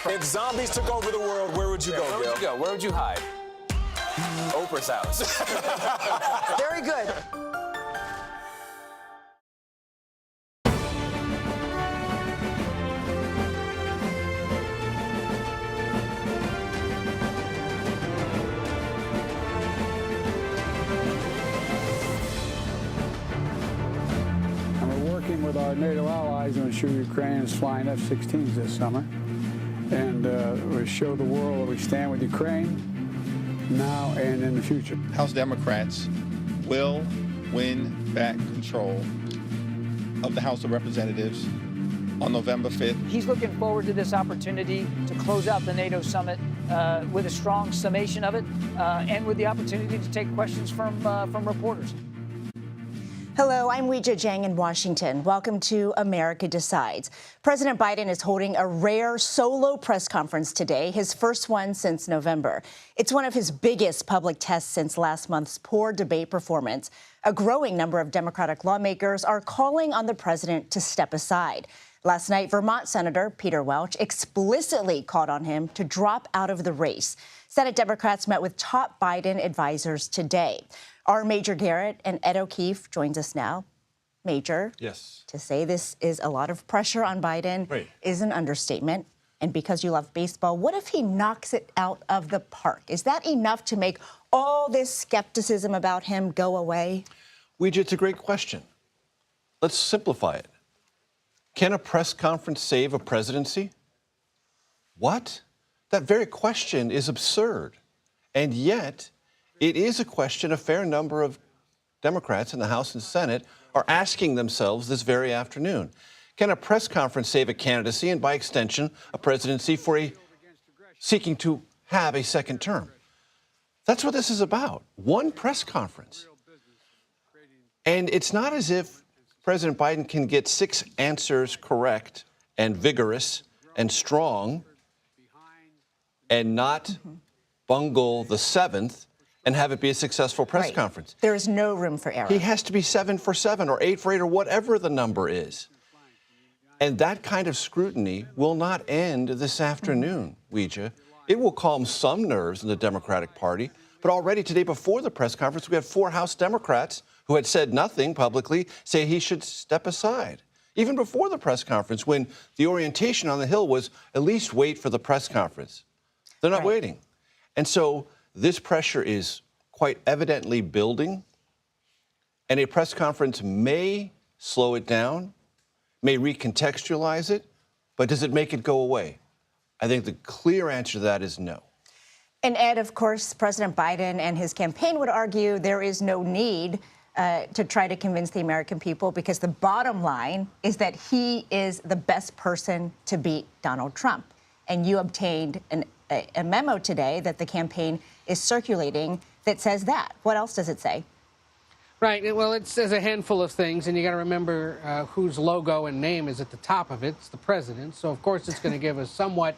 If zombies took over the world, where would you go, Where would you go? Where would you hide? Oprah's house. Very good. We're working with our NATO allies to ensure Ukraine is flying F-16s this summer, and we show the world that we stand with Ukraine now and in the future. House Democrats will win back control of the House of Representatives on November 5th. He's looking forward to this opportunity to close out the NATO summit with a strong summation of it and with the opportunity to take questions from reporters. Hello, I'm Weijia Jiang in Washington. Welcome to America Decides. President Biden is holding a rare solo press conference today, his first one since November. It's one of his biggest public tests since last month's poor debate performance. A growing number of Democratic lawmakers are calling on the president to step aside. Last night, Vermont Senator Peter Welch explicitly called on him to drop out of the race. Senate Democrats met with top Biden advisors today. Our Major Garrett and Ed O'Keefe joins us now. Major, yes. To say this is a lot of pressure on Biden is an understatement. And because you love baseball, what if he knocks it out of the park? Is that enough to make all this skepticism about him go away? Weijia, it's a great question. Let's simplify it. Can a press conference save a presidency? What? That very question is absurd. And yet, it is a question a fair number of Democrats in the House and Senate are asking themselves this very afternoon. Can a press conference save a candidacy and, by extension, a presidency for a seeking to have a second term? That's what this is about. One press conference. And it's not as if President Biden can get 6 answers correct and vigorous and strong and not bungle the 7th and have it be a successful press conference. There is no room for error. He has to be 7 for 7 or 8 for 8 or whatever the number is. And that kind of scrutiny will not end this afternoon, Weijia. It will calm some nerves in the Democratic Party. But already today before the press conference, we had 4 House Democrats who had said nothing publicly say he should step aside. Even before the press conference, when the orientation on the Hill was at least wait for the press conference. They're not waiting. And so this pressure is quite evidently building, and a press conference may slow it down, may recontextualize it, but does it make it go away? I think the clear answer to that is no. And Ed, of course, President Biden and his campaign would argue there is no need to try to convince the American people because the bottom line is that he is the best person to beat Donald Trump. And you obtained a memo today that the campaign is circulating that says that. What else does it say? Right. Well, it says a handful of things, and you got to remember whose logo and name is at the top of it. It's the president. So, of course, it's going to give a somewhat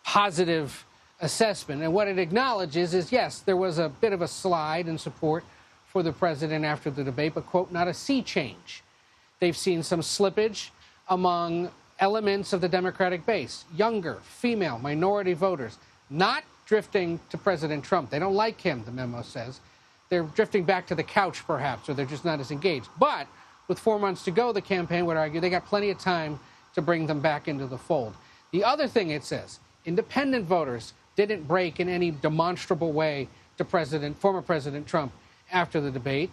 positive assessment. And what it acknowledges is, yes, there was a bit of a slide in support for the president after the debate, but, quote, not a sea change. They've seen some slippage among elements of the Democratic base, younger, female, minority voters, not drifting to President Trump. They don't like him, the memo says. They're drifting back to the couch, perhaps, or they're just not as engaged. But with 4 months to go, the campaign would argue they got plenty of time to bring them back into the fold. The other thing it says, independent voters didn't break in any demonstrable way to former President Trump after the debate,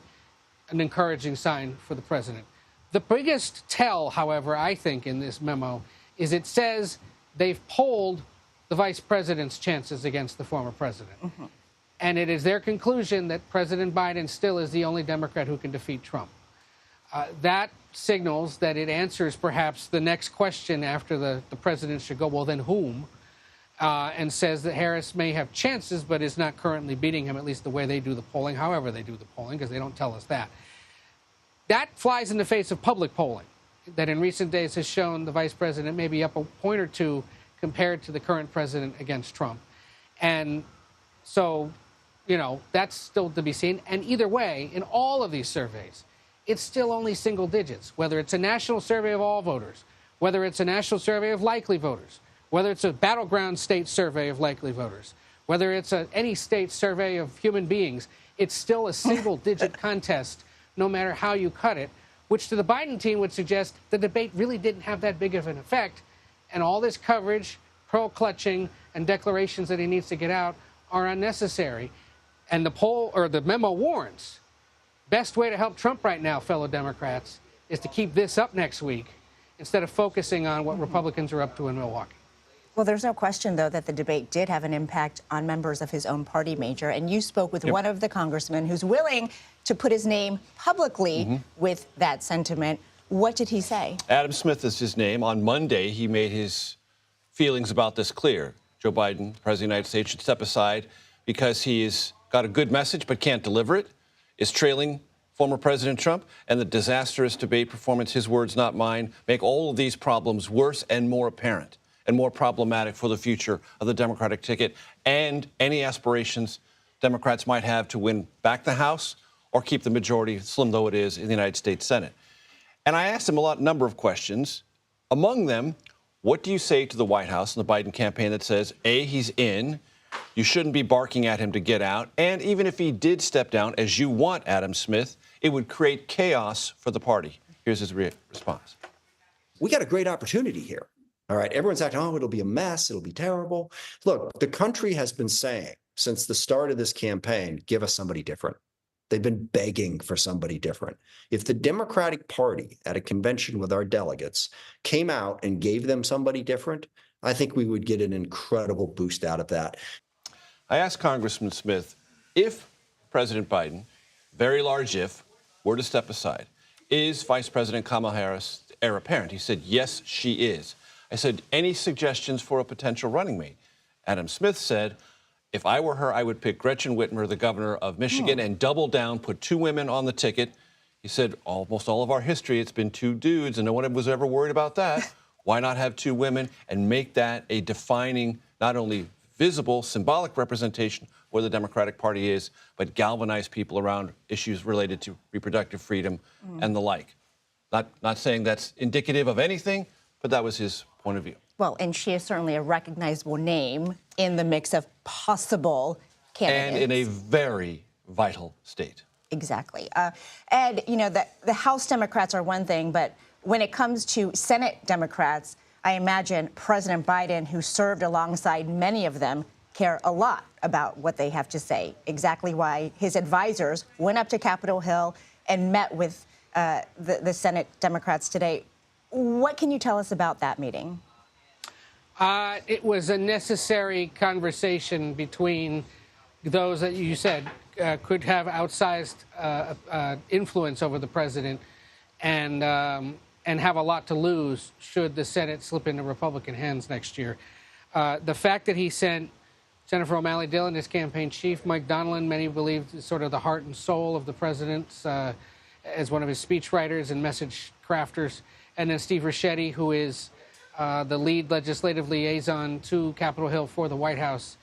an encouraging sign for the president. The biggest tell, however, I think, in this memo is it says they've polled the vice president's chances against the former president. And it is their conclusion that President Biden still is the only Democrat who can defeat Trump. That signals that it answers perhaps the next question after the president should go, well, then whom? And says that Harris may have chances, but is not currently beating him, at least the way they do the polling, however they do the polling, because they don't tell us that. That flies in the face of public polling that in recent days has shown the vice president maybe up a point or two compared to the current president against Trump. And so, that's still to be seen. And either way, in all of these surveys, it's still only single digits, whether it's a national survey of all voters, whether it's a national survey of likely voters, whether it's a battleground state survey of likely voters, whether it's any state survey of human beings, it's still a single-digit contest, no matter how you cut it, which to the Biden team would suggest the debate really didn't have that big of an effect, and all this coverage, pearl-clutching, and declarations that he needs to get out are unnecessary. And the poll, or the memo warns, best way to help Trump right now, fellow Democrats, is to keep this up next week instead of focusing on what Republicans are up to in Milwaukee. Well, there's no question, though, that the debate did have an impact on members of his own party, Major. And you spoke with one of the congressmen who's willing to put his name publicly with that sentiment. What did he say? Adam Smith is his name. On Monday, he made his feelings about this clear. Joe Biden, President of the United States, should step aside because he's got a good message but can't deliver it, is trailing former President Trump, and the disastrous debate performance, his words, not mine, make all of these problems worse and more apparent and more problematic for the future of the Democratic ticket and any aspirations Democrats might have to win back the House or keep the majority, slim though it is, in the United States Senate. And I asked him a number of questions. Among them, what do you say to the White House and the Biden campaign that says, A, he's in, you shouldn't be barking at him to get out, and even if he did step down, as you want, Adam Smith, it would create chaos for the party. Here's his response. We got a great opportunity here. All right. Everyone's acting, oh, it'll be a mess. It'll be terrible. Look, the country has been saying since the start of this campaign, give us somebody different. They've been begging for somebody different. If the Democratic Party at a convention with our delegates came out and gave them somebody different, I think we would get an incredible boost out of that. I asked Congressman Smith, if President Biden, very large if, were to step aside, is Vice President Kamala Harris heir apparent? He said, yes, she is. I said, any suggestions for a potential running mate? Adam Smith said, if I were her, I would pick Gretchen Whitmer, the governor of Michigan, and double down, put 2 women on the ticket. He said, almost all of our history, it's been 2 dudes, and no one was ever worried about that. Why not have 2 women and make that a defining, not only visible, symbolic representation where the Democratic Party is, but galvanize people around issues related to reproductive freedom and the like. Not saying that's indicative of anything, but that was his point of view. Well, and she is certainly a recognizable name in the mix of possible candidates. And in a very vital state. Exactly. Ed, you know, the House Democrats are one thing, but when it comes to Senate Democrats, I imagine President Biden, who served alongside many of them, care a lot about what they have to say. Exactly why his advisors went up to Capitol Hill and met with the Senate Democrats today. What can you tell us about that meeting? It was a necessary conversation between those that you said could have outsized influence over the president and have a lot to lose should the Senate slip into Republican hands next year. The fact that he sent Jennifer O'Malley Dillon, his campaign chief, Mike Donilon, many believe is sort of the heart and soul of the president, as one of his speechwriters and message crafters, and then Steve Ricchetti, who is the lead legislative liaison to Capitol Hill for the White House.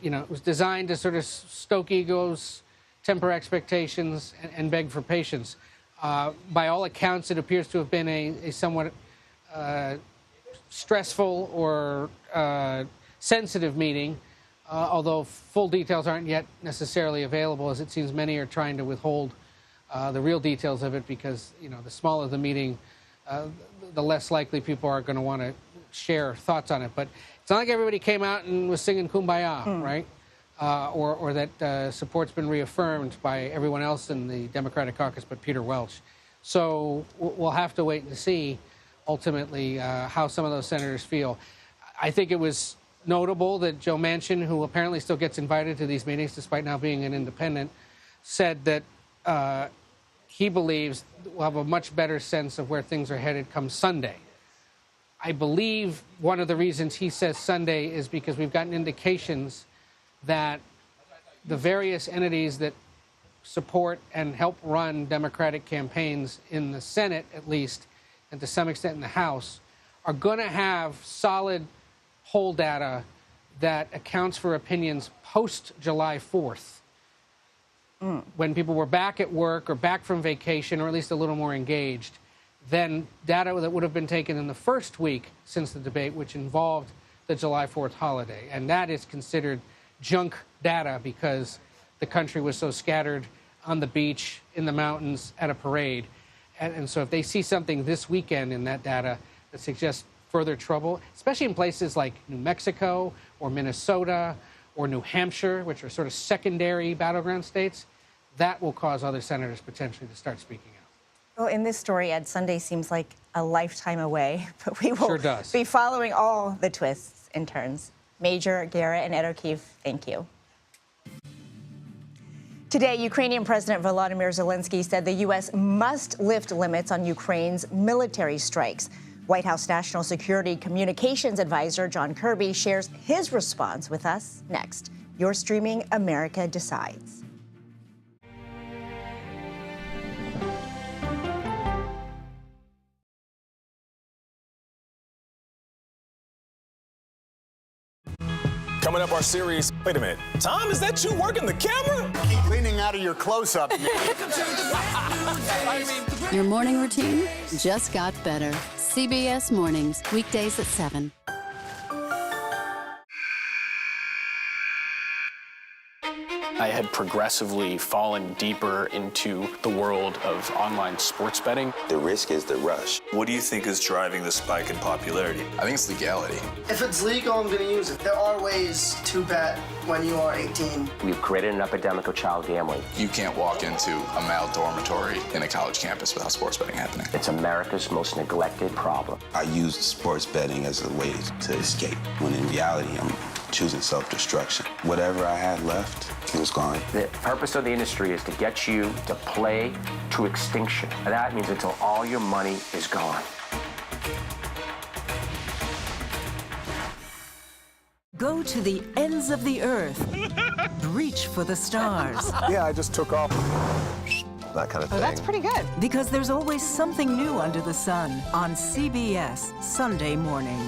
You know, it was designed to sort of stoke egos, temper expectations, and beg for patience. By all accounts, it appears to have been a somewhat stressful or sensitive meeting, although full details aren't yet necessarily available, as it seems many are trying to withhold the real details of it because, you know, the smaller the meeting, the less likely people are going to want to share thoughts on it. But it's not like everybody came out and was singing Kumbaya, right? Or that support's been reaffirmed by everyone else in the Democratic caucus but Peter Welch. So we'll have to wait and see, ultimately, how some of those senators feel. I think it was notable that Joe Manchin, who apparently still gets invited to these meetings despite now being an independent, said that he believes we'll have a much better sense of where things are headed come Sunday. I believe one of the reasons he says Sunday is because we've gotten indications that the various entities that support and help run Democratic campaigns in the Senate, at least, and to some extent in the House, are going to have solid poll data that accounts for opinions post-July 4th, when people were back at work or back from vacation or at least a little more engaged. than data that would have been taken in the first week since the debate, which involved the July 4th holiday. And that is considered junk data because the country was so scattered on the beach, in the mountains, at a parade. And so if they see something this weekend in that data that suggests further trouble, especially in places like New Mexico or Minnesota or New Hampshire, which are sort of secondary battleground states, that will cause other senators potentially to start speaking out. Well, in this story, Ed, Sunday seems like a lifetime away, but we will does. be following all the twists and turns. Major, Garrett, and Ed O'Keefe, thank you. Today, Ukrainian President Volodymyr Zelensky said the U.S. must lift limits on Ukraine's military strikes. White House National Security Communications Advisor John Kirby shares his response with us next. You're streaming America Decides. Coming up, our series. Wait a minute. Tom, is that you working the camera? Keep leaning out of your close-up. Your morning routine just got better. CBS Mornings, weekdays at 7. I had progressively fallen deeper into the world of online sports betting. The risk is the rush. What do you think is driving the spike in popularity? I think it's legality. If it's legal, I'm going to use it. There are ways to bet when you are 18. We've created an epidemic of child gambling. You can't walk into a male dormitory in a college campus without sports betting happening. It's America's most neglected problem. I used sports betting as a way to escape, when in reality, I'm choosing self-destruction. Whatever I had left, it was gone. The purpose of the industry is to get you to play to extinction. And that means until all your money is gone. Go to the ends of the earth. Reach for the stars. Yeah, I just took off. That kind of thing. Oh, that's pretty good. Because there's always something new under the sun on CBS Sunday morning.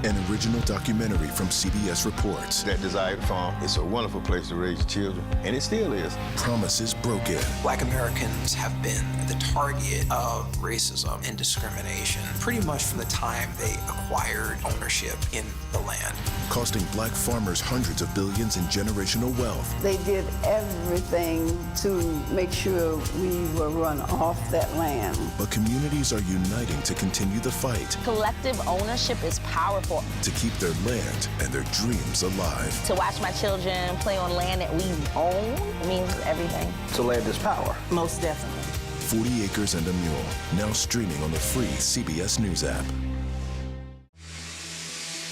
An original documentary from CBS reports. That desired farm is a wonderful place to raise children, and it still is. Promises broken. Black Americans have been the target of racism and discrimination pretty much from the time they acquired ownership in the land. Costing black farmers hundreds of billions in generational wealth. They did everything to make sure we were run off that land. But communities are uniting to continue the fight. Collective ownership is powerful. To keep their land and their dreams alive. To watch my children play on land that we own means everything. So land is power. Most definitely. 40 Acres and a Mule, now streaming on the free CBS News app.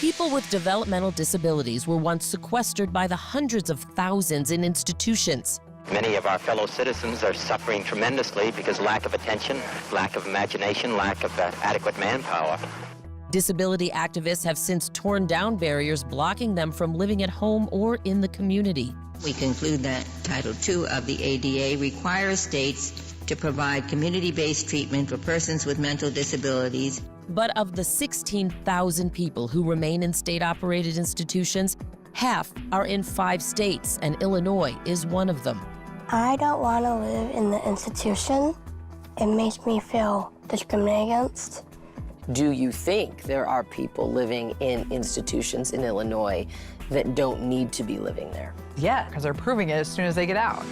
People with developmental disabilities were once sequestered by the hundreds of thousands in institutions. Many of our fellow citizens are suffering tremendously because lack of attention, lack of imagination, lack of adequate manpower. Disability activists have since torn down barriers blocking them from living at home or in the community. We conclude that Title II of the ADA requires states to provide community-based treatment for persons with mental disabilities. But of the 16,000 people who remain in state-operated institutions, half are in 5 states, and Illinois is one of them. I don't want to live in the institution. It makes me feel discriminated against. Do you think there are people living in institutions in Illinois that don't need to be living there? Yeah, because they're proving it as soon as they get out.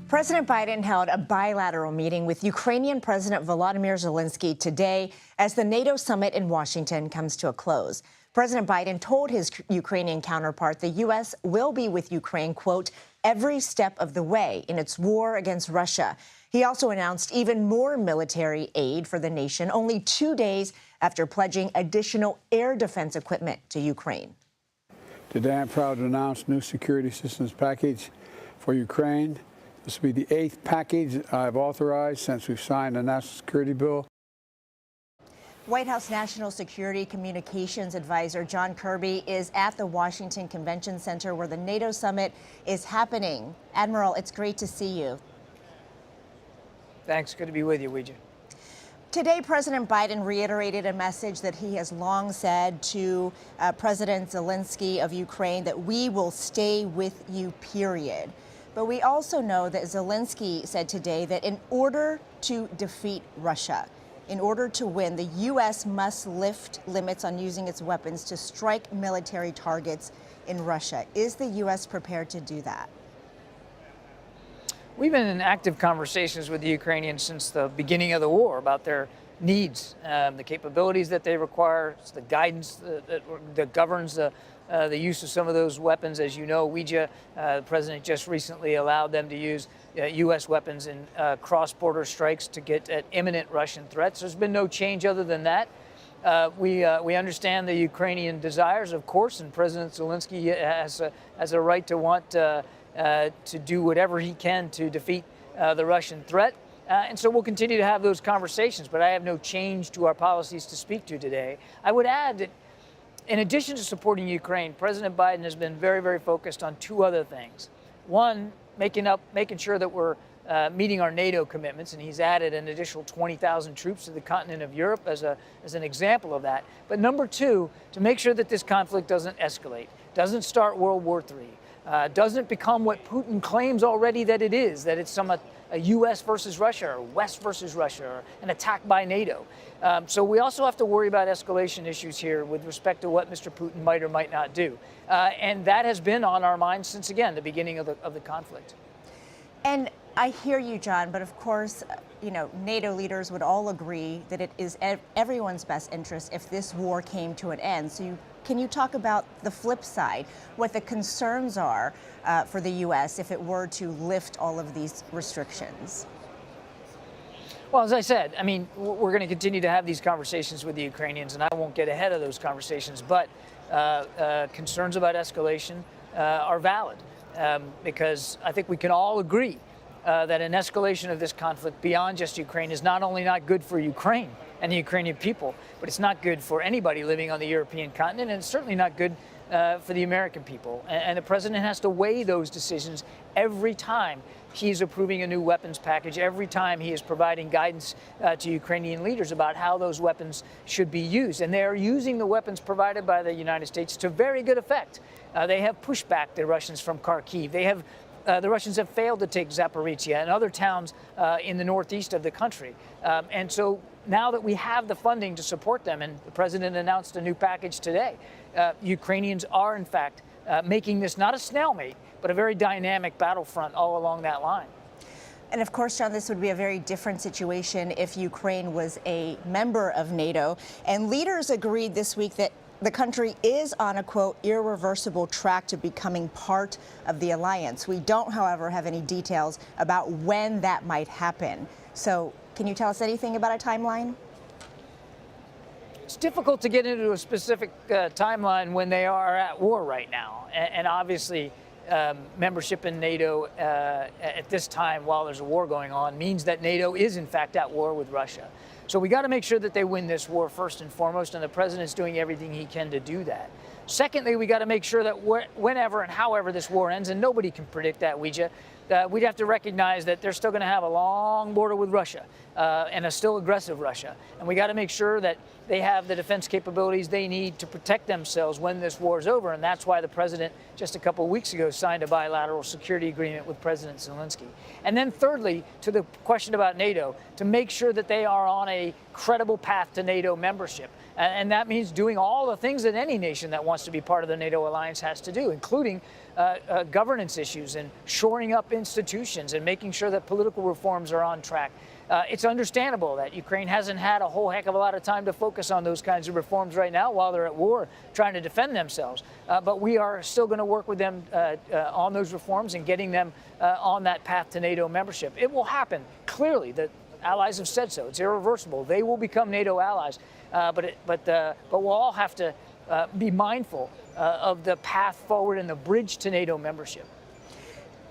President Biden held a bilateral meeting with Ukrainian President Volodymyr Zelensky today as the NATO summit in Washington comes to a close. President Biden told his Ukrainian counterpart the U.S. will be with Ukraine, quote, every step of the way in its war against Russia. He also announced even more military aid for the nation only 2 days after pledging additional air defense equipment to Ukraine. Today, I'm proud to announce new security systems package for Ukraine. This will be the 8th package I've authorized since we've signed the National Security Bill. White House National Security Communications Advisor John Kirby is at the Washington Convention Center where the NATO summit is happening. Admiral, it's great to see you. Thanks. Good to be with you, Ouija. Today, President Biden reiterated a message that he has long said to President Zelensky of Ukraine, that we will stay with you, period. But we also know that Zelensky said today that in order to defeat Russia, in order to win, the U.S. must lift limits on using its weapons to strike military targets in Russia. Is the U.S. prepared to do that? We've been in active conversations with the Ukrainians since the beginning of the war about their needs, the capabilities that they require, the guidance that governs the use of some of those weapons. As you know, the president just recently allowed them to use U.S. weapons in cross-border strikes to get at imminent Russian threats. There's been no change other than that. We understand the Ukrainian desires, of course, and President Zelensky has a right to want to do whatever he can to defeat the Russian threat. And so we'll continue to have those conversations, but I have no change to our policies to speak to today. I would add that in addition to supporting Ukraine, President Biden has been very, very focused on two other things. One, making sure that we're meeting our NATO commitments, and he's added an additional 20,000 troops to the continent of Europe as an example of that. But number two, to make sure that this conflict doesn't escalate, doesn't start World War III, doesn't become what Putin claims already that it is, that it's a U.S. versus Russia or West versus Russia or an attack by NATO. So we also have to worry about escalation issues here with respect to what Mr. Putin might or might not do. And that has been on our minds since, again, the beginning of the conflict. And I hear you, John, but of course, NATO leaders would all agree that it is everyone's best interest if this war came to an end. So can you talk about the flip side, what the concerns are for the U.S. if it were to lift all of these restrictions? Well, as I said, we're going to continue to have these conversations with the Ukrainians, and I won't get ahead of those conversations, but concerns about escalation are valid because I think we can all agree that an escalation of this conflict beyond just Ukraine is not only not good for Ukraine and the Ukrainian people, but it's not good for anybody living on the European continent, and it's certainly not good for the American people. And the president has to weigh those decisions every time he's approving a new weapons package, every time he is providing guidance to Ukrainian leaders about how those weapons should be used. And they are using the weapons provided by the United States to very good effect. They have pushed back the Russians from Kharkiv. The Russians have failed to take Zaporizhia and other towns in the northeast of the country. And so now that we have the funding to support them, and the president announced a new package today, Ukrainians are, in fact, making this not a stalemate, but a very dynamic battlefront all along that line. And of course, John, this would be a very different situation if Ukraine was a member of NATO. And leaders agreed this week that the country is on a, quote, irreversible track to becoming part of the alliance. We don't, however, have any details about when that might happen. So can you tell us anything about a timeline? It's difficult to get into a specific timeline when they are at war right now. And obviously, membership in NATO at this time, while there's a war going on, means that NATO is, in fact, at war with Russia. So we got to make sure that they win this war first and foremost, and the president's doing everything he can to do that. Secondly, we got to make sure that whenever and however this war ends, and nobody can predict that, we'd have to recognize that they're still going to have a long border with Russia and a still aggressive Russia. And we got to make sure that they have the defense capabilities they need to protect themselves when this war is over. And that's why the president just a couple of weeks ago signed a bilateral security agreement with President Zelensky. And then thirdly, to the question about NATO, to make sure that they are on a credible path to NATO membership. And that means doing all the things that any nation that wants to be part of the NATO alliance has to do, including governance issues and shoring up institutions and making sure that political reforms are on track. It's understandable that Ukraine hasn't had a whole heck of a lot of time to focus on those kinds of reforms right now while they're at war trying to defend themselves. But we are still going to work with them on those reforms and getting them on that path to NATO membership. It will happen. Clearly, the allies have said so. It's irreversible. They will become NATO allies. But we'll all have to be mindful of the path forward and the bridge to NATO membership.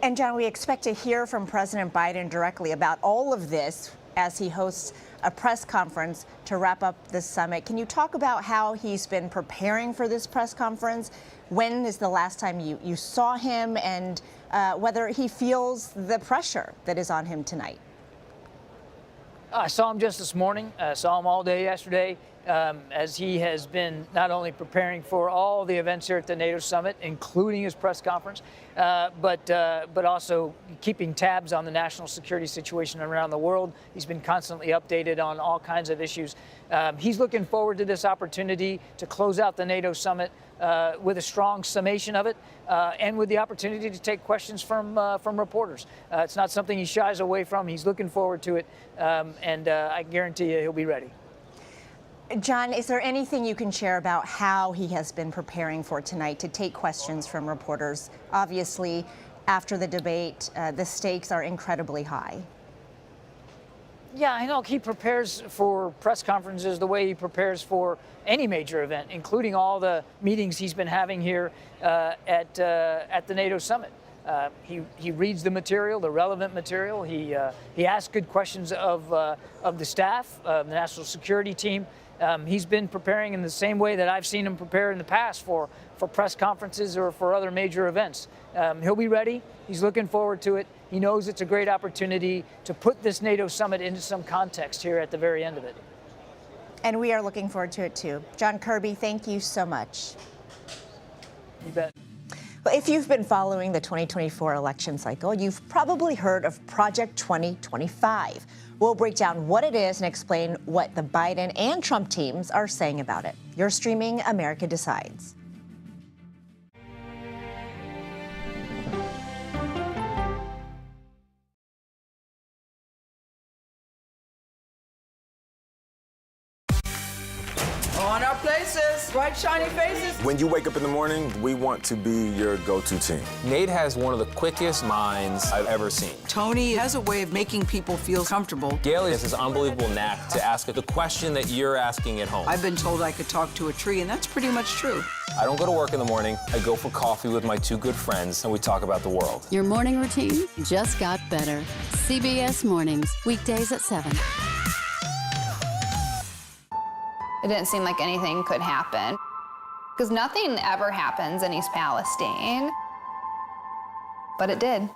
And John, we expect to hear from President Biden directly about all of this as he hosts a press conference to wrap up the summit. Can you talk about how he's been preparing for this press conference? When is the last time you saw him, and whether he feels the pressure that is on him tonight? I saw him just this morning. Saw him all day yesterday, as he has been not only preparing for all the events here at the NATO summit, including his press conference, but also keeping tabs on the national security situation around the world. He's been constantly updated on all kinds of issues. He's looking forward to this opportunity to close out the NATO summit with a strong summation of it, and with the opportunity to take questions from reporters. It's not something he shies away from. He's looking forward to it, and I guarantee you he'll be ready. John, is there anything you can share about how he has been preparing for tonight to take questions from reporters? Obviously, after the debate, the stakes are incredibly high. Yeah, I know he prepares for press conferences the way he prepares for any major event, including all the meetings he's been having here at the NATO summit. He reads the material, the relevant material. He asks good questions of the staff, the national security team. He's been preparing in the same way that I've seen him prepare in the past for press conferences or for other major events. He'll be ready. He's looking forward to it. He knows it's a great opportunity to put this NATO summit into some context here at the very end of it. And we are looking forward to it too. John Kirby, thank you so much. You bet. Well, if you've been following the 2024 election cycle, you've probably heard of Project 2025. We'll break down what it is and explain what the Biden and Trump teams are saying about it. You're streaming America Decides. On our places, bright, shiny faces. When you wake up in the morning, we want to be your go-to team. Nate has one of the quickest minds I've ever seen. Tony has a way of making people feel comfortable. Gail has this unbelievable knack to ask the question that you're asking at home. I've been told I could talk to a tree, and that's pretty much true. I don't go to work in the morning. I go for coffee with my two good friends, and we talk about the world. Your morning routine just got better. CBS Mornings, weekdays at 7. It didn't seem like anything could happen, because nothing ever happens in East Palestine, but it did.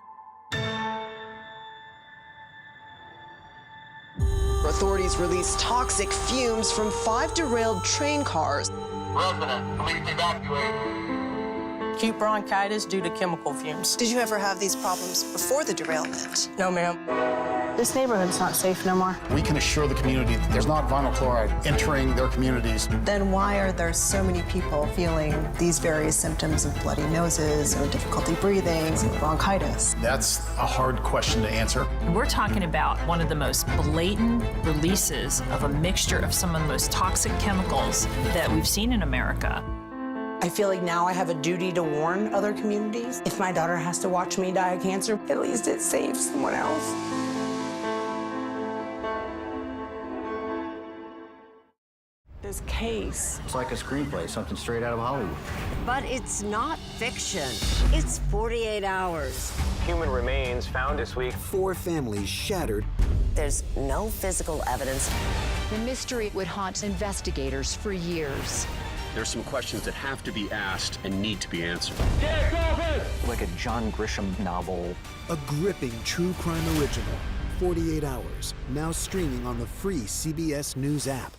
Authorities released toxic fumes from 5 derailed train cars. Resident, please evacuate. Acute bronchitis due to chemical fumes. Did you ever have these problems before the derailment? No, ma'am. This neighborhood's not safe no more. We can assure the community that there's not vinyl chloride entering their communities. Then why are there so many people feeling these various symptoms of bloody noses or difficulty breathing, bronchitis? That's a hard question to answer. We're talking about one of the most blatant releases of a mixture of some of the most toxic chemicals that we've seen in America. I feel like now I have a duty to warn other communities. If my daughter has to watch me die of cancer, at least it saves someone else. This case. It's like a screenplay, something straight out of Hollywood. But it's not fiction. It's 48 hours. Human remains found this week. 4 families shattered. There's no physical evidence. The mystery would haunt investigators for years. There's some questions that have to be asked and need to be answered. Like a John Grisham novel. A gripping true crime original. 48 hours. Now streaming on the free CBS News app.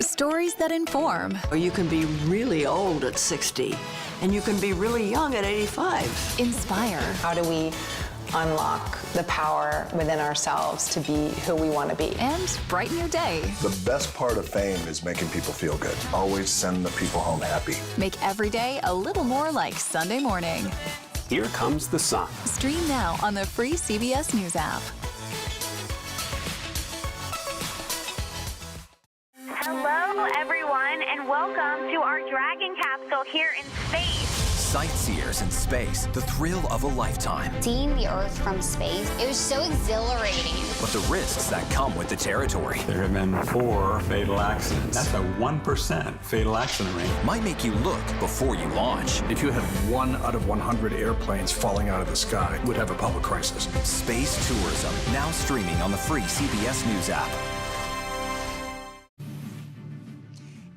Stories that inform. You can be really old at 60, and you can be really young at 85. Inspire. How do we unlock the power within ourselves to be who we want to be? And brighten your day. The best part of fame is making people feel good. Always send the people home happy. Make every day a little more like Sunday morning. Here comes the sun. Stream now on the free CBS News app. Hello, everyone, and welcome to our Dragon capsule here in space. Sightseers in space, the thrill of a lifetime. Seeing the Earth from space, it was so exhilarating. But the risks that come with the territory. There have been 4 fatal accidents. That's a 1% fatal accident rate. Might make you look before you launch. If you had 1 out of 100 airplanes falling out of the sky, we'd have a public crisis. Space tourism, now streaming on the free CBS News app.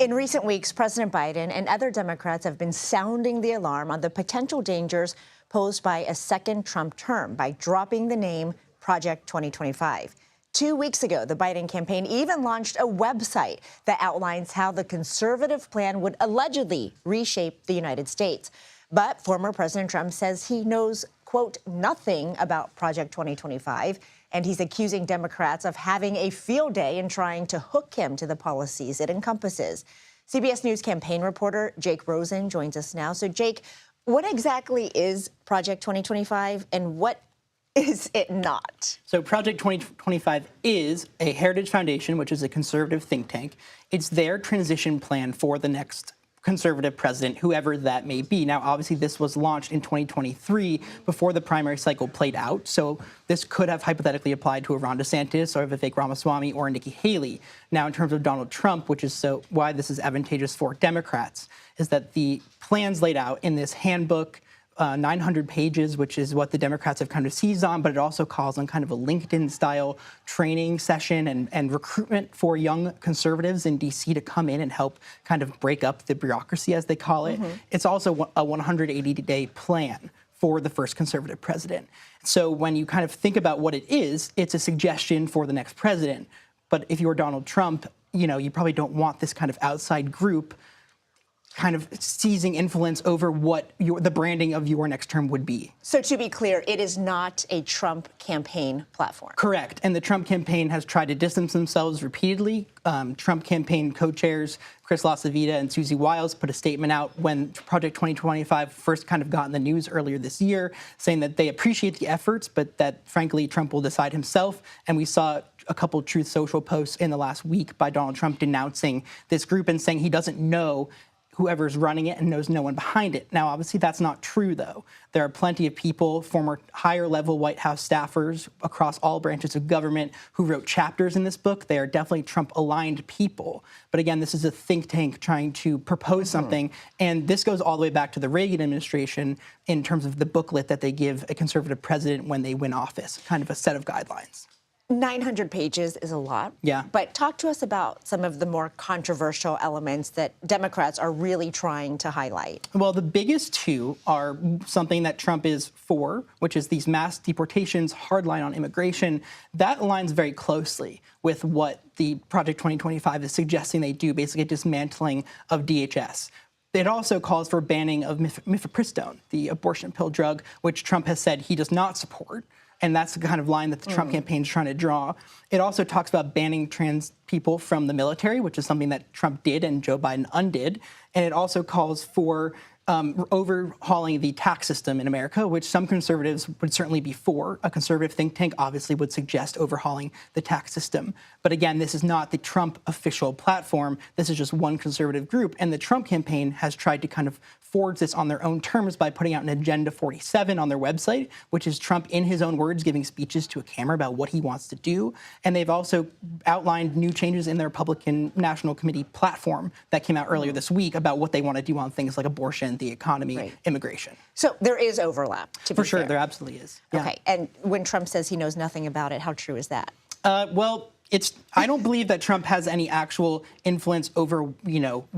In recent weeks, President Biden and other Democrats have been sounding the alarm on the potential dangers posed by a second Trump term by dropping the name Project 2025. 2 weeks ago, the Biden campaign even launched a website that outlines how the conservative plan would allegedly reshape the United States. But former President Trump says he knows, quote, nothing about Project 2025, and he's accusing Democrats of having a field day in trying to hook him to the policies it encompasses. CBS News campaign reporter Jake Rosen joins us now. So, Jake, what exactly is Project 2025 and what is it not? So Project 2025 is a Heritage Foundation, which is a conservative think tank. It's their transition plan for the next conservative president, whoever that may be. Now, obviously, this was launched in 2023 before the primary cycle played out. So this could have hypothetically applied to a Ron DeSantis or Vivek Ramaswamy or Nikki Haley. Now, in terms of Donald Trump, which is so why this is advantageous for Democrats, is that the plans laid out in this handbook, 900 pages, which is what the Democrats have kind of seized on, but it also calls on kind of a LinkedIn-style training session and recruitment for young conservatives in D.C. to come in and help kind of break up the bureaucracy, as they call it. Mm-hmm. It's also a 180-day plan for the first conservative president. So when you kind of think about what it is, it's a suggestion for the next president. But if you're Donald Trump, you probably don't want this kind of outside group kind of seizing influence over what the branding of your next term would be. So to be clear, it is not a Trump campaign platform. Correct. And the Trump campaign has tried to distance themselves repeatedly. Trump campaign co-chairs Chris LaCivita and Susie Wiles put a statement out when Project 2025 first kind of got in the news earlier this year, saying that they appreciate the efforts, but that, frankly, Trump will decide himself. And we saw a couple Truth Social posts in the last week by Donald Trump denouncing this group and saying he doesn't know whoever's running it and knows no one behind it. Now, obviously, that's not true, though. There are plenty of people, former higher-level White House staffers across all branches of government who wrote chapters in this book. They are definitely Trump-aligned people. But again, this is a think tank trying to propose something. And this goes all the way back to the Reagan administration in terms of the booklet that they give a conservative president when they win office, kind of a set of guidelines. 900 pages is a lot. Yeah. But talk to us about some of the more controversial elements that Democrats are really trying to highlight. Well, the biggest two are something that Trump is for, which is these mass deportations, hard line on immigration. That aligns very closely with what the Project 2025 is suggesting they do, basically dismantling of DHS. It also calls for banning of mifepristone, the abortion pill drug, which Trump has said he does not support. And that's the kind of line that the Trump campaign is trying to draw. It also talks about banning trans people from the military, which is something that Trump did and Joe Biden undid. And it also calls for overhauling the tax system in America, which some conservatives would certainly be for. A conservative think tank obviously would suggest overhauling the tax system. But again, this is not the Trump official platform. This is just one conservative group. And the Trump campaign has tried to kind of forge this on their own terms by putting out an Agenda 47 on their website, which is Trump, in his own words, giving speeches to a camera about what he wants to do. And they've also outlined new changes in their Republican National Committee platform that came out earlier this week about what they want to do on things like abortion, the economy, immigration. So there is overlap, to be For sure, fair. there absolutely is. Yeah. Okay, and when Trump says he knows nothing about it, how true is that? Well, I don't believe that Trump has any actual influence over,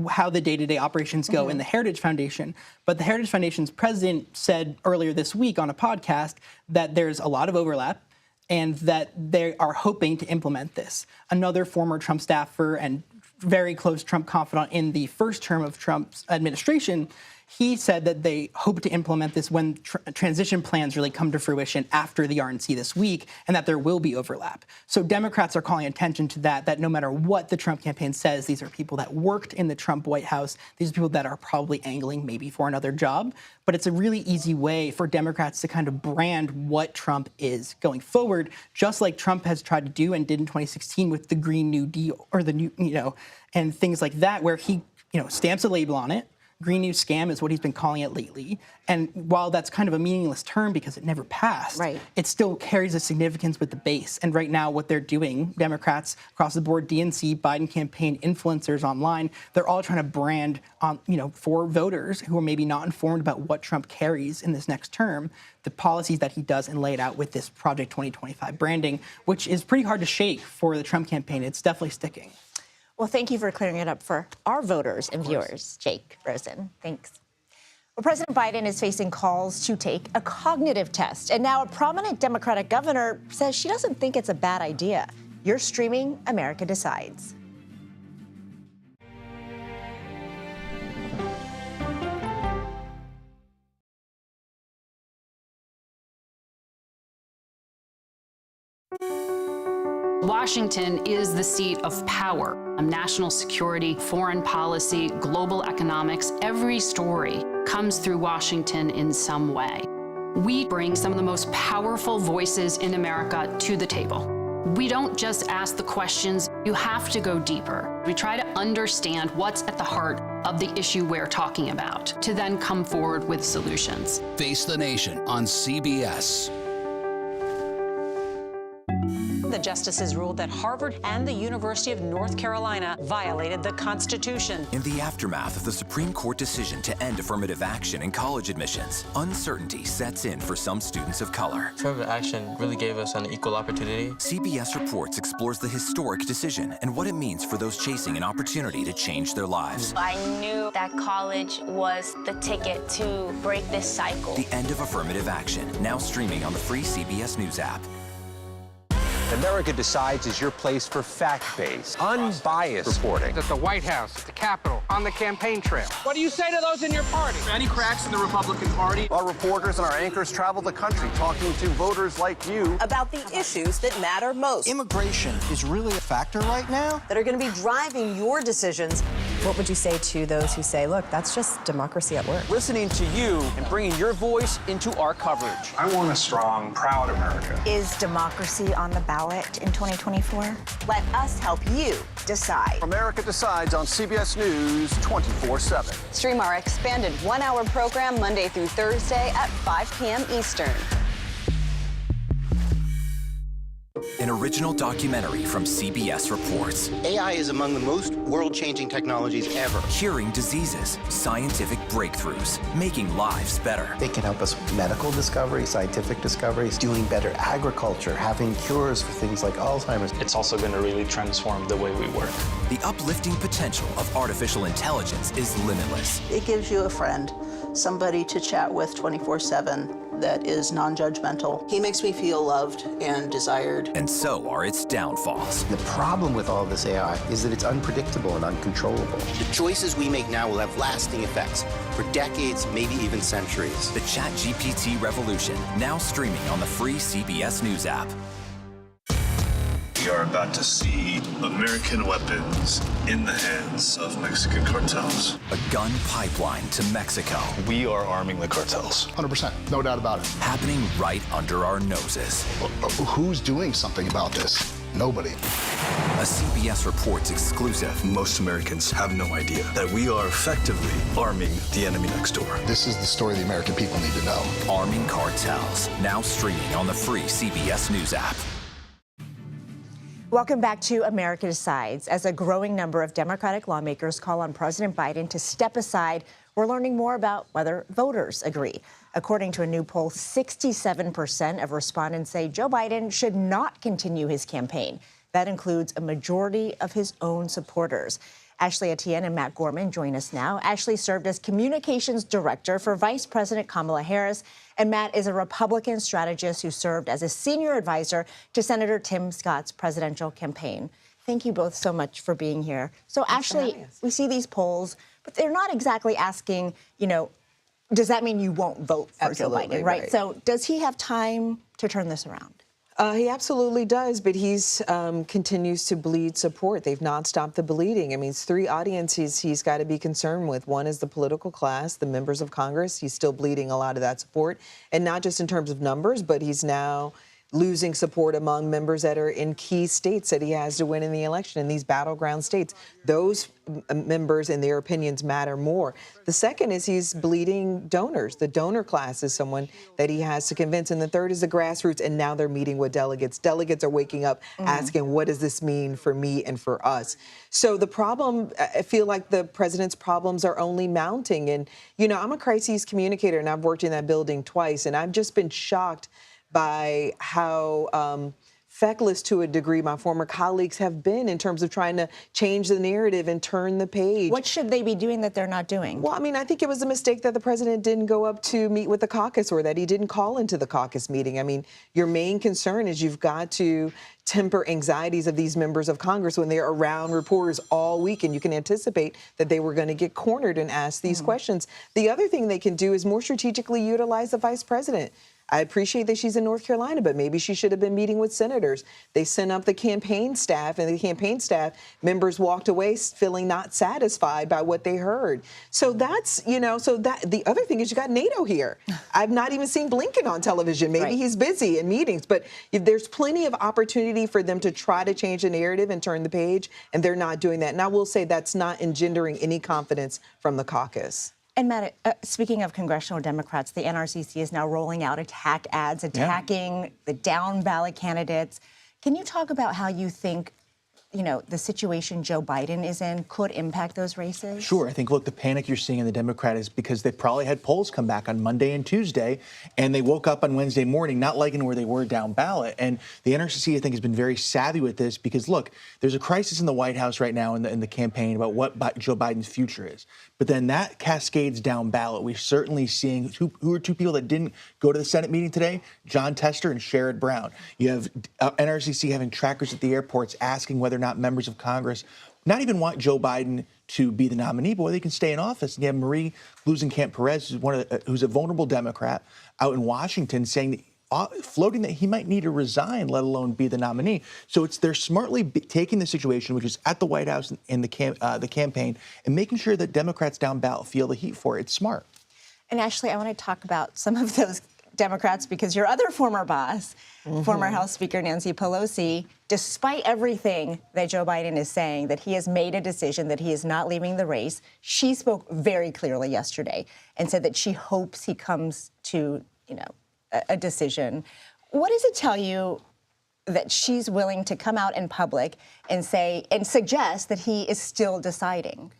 how the day-to-day operations go in the Heritage Foundation. But the Heritage Foundation's president said earlier this week on a podcast that there's a lot of overlap and that they are hoping to implement this. Another former Trump staffer and very close Trump confidant in the first term of Trump's administration, he said that they hope to implement this when transition plans really come to fruition after the RNC this week, and that there will be overlap. So Democrats are calling attention to that no matter what the Trump campaign says, these are people that worked in the Trump White House. These are people that are probably angling maybe for another job. But it's a really easy way for Democrats to kind of brand what Trump is going forward, just like Trump has tried to do and did in 2016 with the Green New Deal or the new, and things like that, where he, stamps a label on it. Green New Scam is what he's been calling it lately. And while that's kind of a meaningless term because it never passed, it still carries a significance with the base. And right now what they're doing, Democrats across the board, DNC, Biden campaign, influencers online, they're all trying to brand on, for voters who are maybe not informed about what Trump carries in this next term, the policies that he does and lay it out with this Project 2025 branding, which is pretty hard to shake for the Trump campaign. It's definitely sticking. Well, thank you for clearing it up for our voters and viewers, Jake Rosen. Thanks. Well, President Biden is facing calls to take a cognitive test. And now a prominent Democratic governor says she doesn't think it's a bad idea. You're streaming America Decides. Washington is the seat of power. National security, foreign policy, global economics, every story comes through Washington in some way. We bring some of the most powerful voices in America to the table. We don't just ask the questions, you have to go deeper. We try to understand what's at the heart of the issue we're talking about, to then come forward with solutions. Face the Nation on CBS. The justices ruled that Harvard and the University of North Carolina violated the Constitution. In the aftermath of the Supreme Court decision to end affirmative action in college admissions, uncertainty sets in for some students of color. Affirmative action really gave us an equal opportunity. CBS Reports explores the historic decision and what it means for those chasing an opportunity to change their lives. I knew that college was the ticket to break this cycle. The end of affirmative action, now streaming on the free CBS News app. America Decides is your place for fact-based, unbiased reporting. At the White House, at the Capitol, on the campaign trail. What do you say to those in your party? Any cracks in the Republican Party? Our reporters and our anchors travel the country talking to voters like you about the issues that matter most. Immigration is really a factor right now that are going to be driving your decisions. What would you say to those who say, look, that's just democracy at work? Listening to you and bringing your voice into our coverage. I want a strong, proud America. Is democracy on the ballot in 2024? Let us help you decide. America Decides on CBS News 24/7. Stream our expanded one-hour program Monday through Thursday at 5 p.m. Eastern. An original documentary from CBS Reports. AI is among the most world-changing technologies ever. Curing diseases, scientific breakthroughs, making lives better. They can help us with medical discoveries, scientific discoveries, doing better agriculture, having cures for things like Alzheimer's. It's also going to really transform the way we work. The uplifting potential of artificial intelligence is limitless. It gives you a friend, somebody to chat with 24/7 that is non-judgmental. He makes me feel loved and desired. And so are its downfalls. The problem with all this AI is that it's unpredictable and uncontrollable. The choices we make now will have lasting effects for decades, maybe even centuries. The ChatGPT revolution, now streaming on the free CBS News app. We are about to see American weapons in the hands of Mexican cartels. A gun pipeline to Mexico. We are arming the cartels. 100%, no doubt about it. Happening right under our noses. Who's doing something about this? Nobody. A CBS Reports exclusive. Most Americans have no idea that we are effectively arming the enemy next door. This is the story the American people need to know. Arming cartels, now streaming on the free CBS News app. Welcome back to America Decides. As a growing number of Democratic lawmakers call on President Biden to step aside, we're learning more about whether voters agree. According to a new poll, 67% of respondents say Joe Biden should not continue his campaign. That includes a majority of his own supporters. Ashley Etienne and Matt Gorman join us now. Ashley served as communications director for Vice President Kamala Harris, and Matt is a Republican strategist who served as a senior advisor to Senator Tim Scott's presidential campaign. Thank you both so much for being here. So, Ashley, we see these polls, but they're not exactly asking, does that mean you won't vote for Joe Biden, right? So does he have time to turn this around? He absolutely does, but he's continues to bleed support. They've not stopped the bleeding. I mean, it's three audiences he's got to be concerned with. One is the political class, the members of Congress. He's still bleeding a lot of that support, and not just in terms of numbers, but he's now losing support among members that are in key states that he has to win in the election, in these battleground states. Those members and their opinions matter more. The second is he's bleeding donors. The donor class is someone that he has to convince. And the third is the grassroots, and now they're meeting with delegates. Delegates are waking up asking, what does this mean for me and for us? So the problem, I feel like the president's problems are only mounting. And, I'm a crises communicator, and I've worked in that building twice, and I've just been shocked by how feckless to a degree, my former colleagues have been in terms of trying to change the narrative and turn the page. What should they be doing that they're not doing? Well, I mean, I think it was a mistake that the president didn't go up to meet with the caucus or that he didn't call into the caucus meeting. I mean, your main concern is you've got to temper anxieties of these members of Congress when they're around reporters all week, and you can anticipate that they were going to get cornered and asked these questions. The other thing they can do is more strategically utilize the vice president. I appreciate that she's in North Carolina, but maybe she should have been meeting with senators. They sent up the campaign staff, and the campaign staff members walked away feeling not satisfied by what they heard. So that's, the other thing is you got NATO here. I've not even seen Blinken on television. Maybe he's busy in meetings, but if there's plenty of opportunity for them to try to change the narrative and turn the page, and they're not doing that. And I will say that's not engendering any confidence from the caucus. And Matt, speaking of congressional Democrats, the NRCC is now rolling out attack ads attacking the down ballot candidates. Can you talk about how you think, the situation Joe Biden is in could impact those races? Sure. I think, look, the panic you're seeing in the Democrat is because they probably had polls come back on Monday and Tuesday, and they woke up on Wednesday morning not liking where they were down ballot. And the NRCC, I think, has been very savvy with this because, look, there's a crisis in the White House right now in the campaign about what Joe Biden's future is. But then that cascades down ballot. We're certainly seeing who are two people that didn't go to the Senate meeting today, John Tester and Sherrod Brown. You have NRCC having trackers at the airports asking whether or not members of Congress not even want Joe Biden to be the nominee, but whether they can stay in office. And you have Marie Blusenkamp-Perez, who's a vulnerable Democrat out in Washington, saying floating that he might need to resign, let alone be the nominee. So they're smartly taking the situation, which is at the White House and the campaign, and making sure that Democrats down ballot feel the heat for it. It's smart. And Ashley, I want to talk about some of those Democrats because your other former boss, former House Speaker Nancy Pelosi, despite everything that Joe Biden is saying, that he has made a decision that he is not leaving the race, she spoke very clearly yesterday and said that she hopes he comes to, a decision. What does it tell you that she's willing to come out in public and say and suggest that he is still deciding?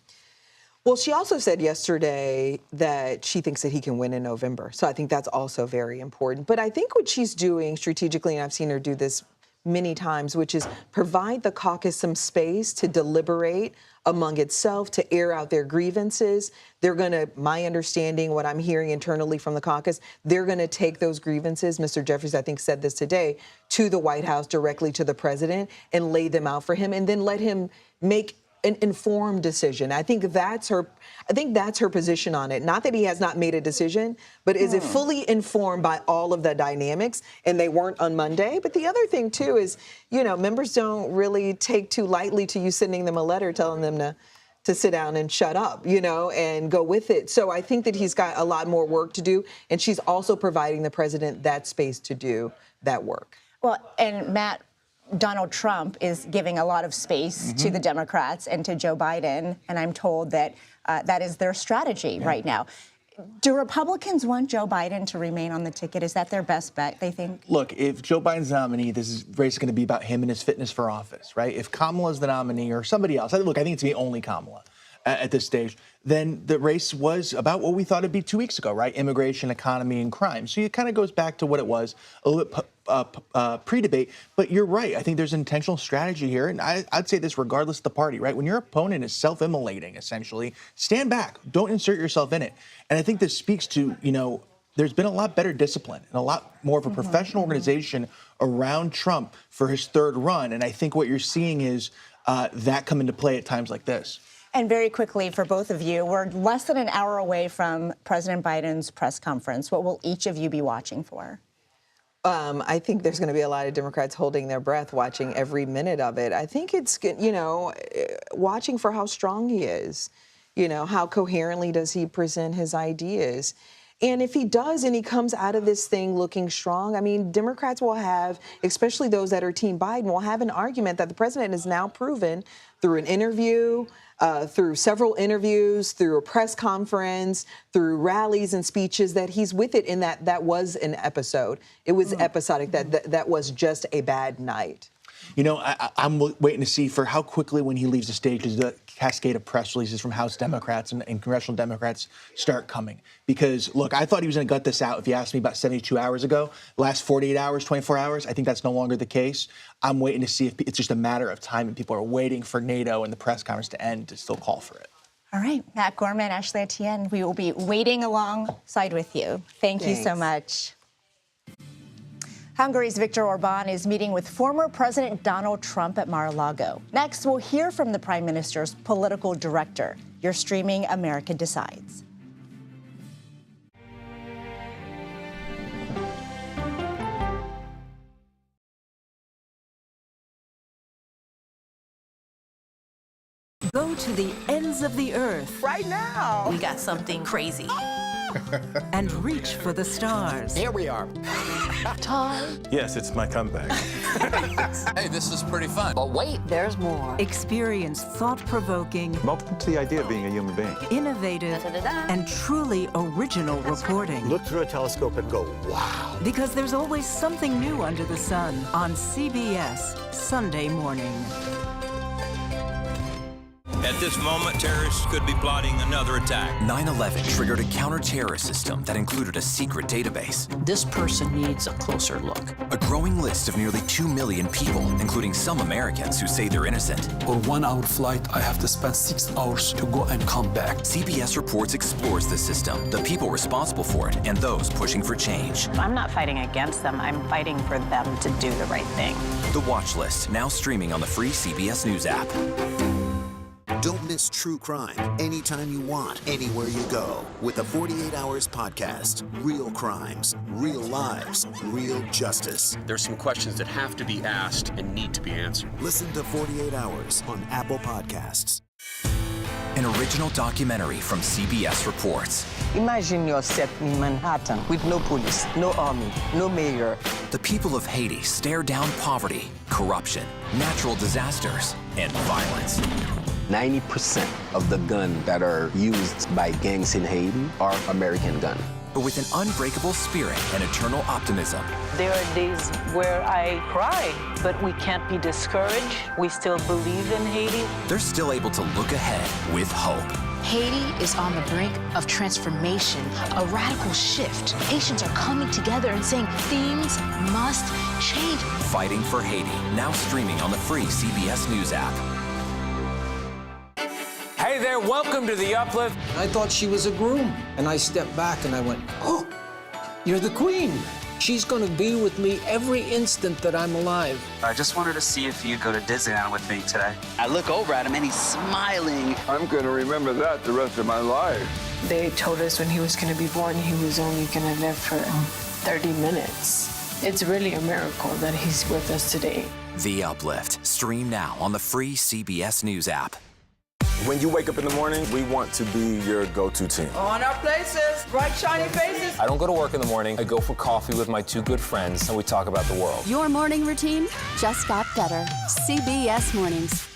Well, she also said yesterday that she thinks that he can win in November. So I think that's also very important. But I think what she's doing strategically, and I've seen her do this many times, which is provide the caucus some space to deliberate among itself, to air out their grievances. They're going to, my understanding, what I'm hearing internally from the caucus, they're going to take those grievances, Mr. Jeffries, I think, said this today, to the White House, directly to the president, and lay them out for him, and then let him make an informed decision. I think that's her position on it. Not that he has not made a decision, but is it fully informed by all of the dynamics? And they weren't on Monday. But the other thing, too, is, members don't really take too lightly to you sending them a letter telling them to sit down and shut up, and go with it. So I think that he's got a lot more work to do. And she's also providing the president that space to do that work. Well, and Matt, Donald Trump is giving a lot of space to the Democrats and to Joe Biden, and I'm told that that is their strategy right now. Do Republicans want Joe Biden to remain on the ticket? Is that their best bet, they think? Look, if Joe Biden's nominee, this race is going to be about him and his fitness for office, right? If Kamala's the nominee or somebody else, I think it's going to be only Kamala at this stage, then the race was about what we thought it'd be 2 weeks ago, right? Immigration, economy, and crime. So it kind of goes back to what it was a little bit pre-debate. But you're right. I think there's an intentional strategy here. And I'd say this regardless of the party, right? When your opponent is self-immolating, essentially, stand back. Don't insert yourself in it. And I think this speaks to, there's been a lot better discipline and a lot more of a professional organization around Trump for his third run. And I think what you're seeing is that come into play at times like this. And very quickly, for both of you, we're less than an hour away from President Biden's press conference. What will each of you be watching for? I think there's going to be a lot of Democrats holding their breath, watching every minute of it. I think it's, watching for how strong he is. How coherently does he present his ideas? And if he does and he comes out of this thing looking strong, I mean, Democrats will have, especially those that are Team Biden, will have an argument that the president has now proven through an interview, through several interviews, through a press conference, through rallies and speeches, that he's with it, and that was an episode. It was episodic, that was just a bad night. You know, I'm waiting to see for how quickly when he leaves the stage does the cascade of press releases from House Democrats and congressional Democrats start coming. Because, look, I thought he was going to gut this out if you asked me about 72 hours ago. The last 48 hours, 24 hours, I think that's no longer the case. I'm waiting to see if it's just a matter of time and people are waiting for NATO and the press conference to end to still call for it. All right, Matt Gorman, Ashley Etienne, we will be waiting alongside with you. Thank you so much. Hungary's Viktor Orban is meeting with former President Donald Trump at Mar-a-Lago. Next, we'll hear from the Prime Minister's political director. You're streaming America Decides. Go to the ends of the earth. Right now. We got something crazy. And reach for the stars. Here we are. Todd. Yes, it's my comeback. Hey, this is pretty fun. But wait, there's more. Experience thought-provoking. Welcome to the idea of being a human being. Innovative and truly original reporting. Look through a telescope and go, wow. Because there's always something new under the sun on CBS Sunday morning. At this moment, terrorists could be plotting another attack. 9/11 triggered a counter-terrorist system that included a secret database. This person needs a closer look. A growing list of nearly 2 million people, including some Americans who say they're innocent. For 1 hour flight, I have to spend 6 hours to go and come back. CBS Reports explores the system, the people responsible for it, and those pushing for change. I'm not fighting against them. I'm fighting for them to do the right thing. The Watch List, now streaming on the free CBS News app. Don't miss true crime anytime you want, anywhere you go. With the 48 Hours podcast. Real crimes, real lives, real justice. There's some questions that have to be asked and need to be answered. Listen to 48 Hours on Apple Podcasts. An original documentary from CBS Reports. Imagine yourself in Manhattan with no police, no army, no mayor. The people of Haiti stare down poverty, corruption, natural disasters, and violence. 90% of the guns that are used by gangs in Haiti are American guns. But with an unbreakable spirit and eternal optimism. There are days where I cry, but we can't be discouraged. We still believe in Haiti. They're still able to look ahead with hope. Haiti is on the brink of transformation, a radical shift. Nations are coming together and saying things must change. Fighting for Haiti, now streaming on the free CBS News app. Hey there, welcome to The Uplift. I thought she was a groom, and I stepped back and I went, oh, you're the queen. She's going to be with me every instant that I'm alive. I just wanted to see if you'd go to Disneyland with me today. I look over at him and he's smiling. I'm going to remember that the rest of my life. They told us when he was going to be born, he was only going to live for 30 minutes. It's really a miracle that he's with us today. The Uplift. Stream now on the free CBS News app. When you wake up in the morning, we want to be your go-to team. On our places, bright, shiny faces. I don't go to work in the morning. I go for coffee with my two good friends, and we talk about the world. Your morning routine just got better. CBS Mornings.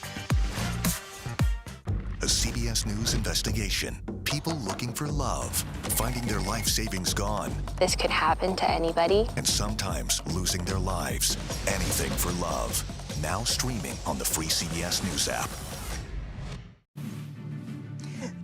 A CBS News investigation. People looking for love, finding their life savings gone. This could happen to anybody. And sometimes losing their lives. Anything for love. Now streaming on the free CBS News app.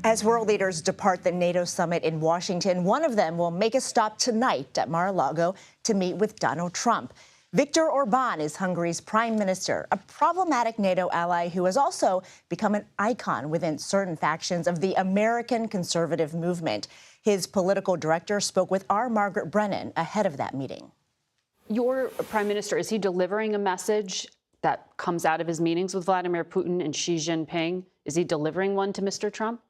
As world leaders depart the NATO summit in Washington, one of them will make a stop tonight at Mar-a-Lago to meet with Donald Trump. Viktor Orban is Hungary's prime minister, a problematic NATO ally who has also become an icon within certain factions of the American conservative movement. His political director spoke with our Margaret Brennan ahead of that meeting. Your prime minister, is he delivering a message that comes out of his meetings with Vladimir Putin and Xi Jinping? Is he delivering one to Mr. Trump?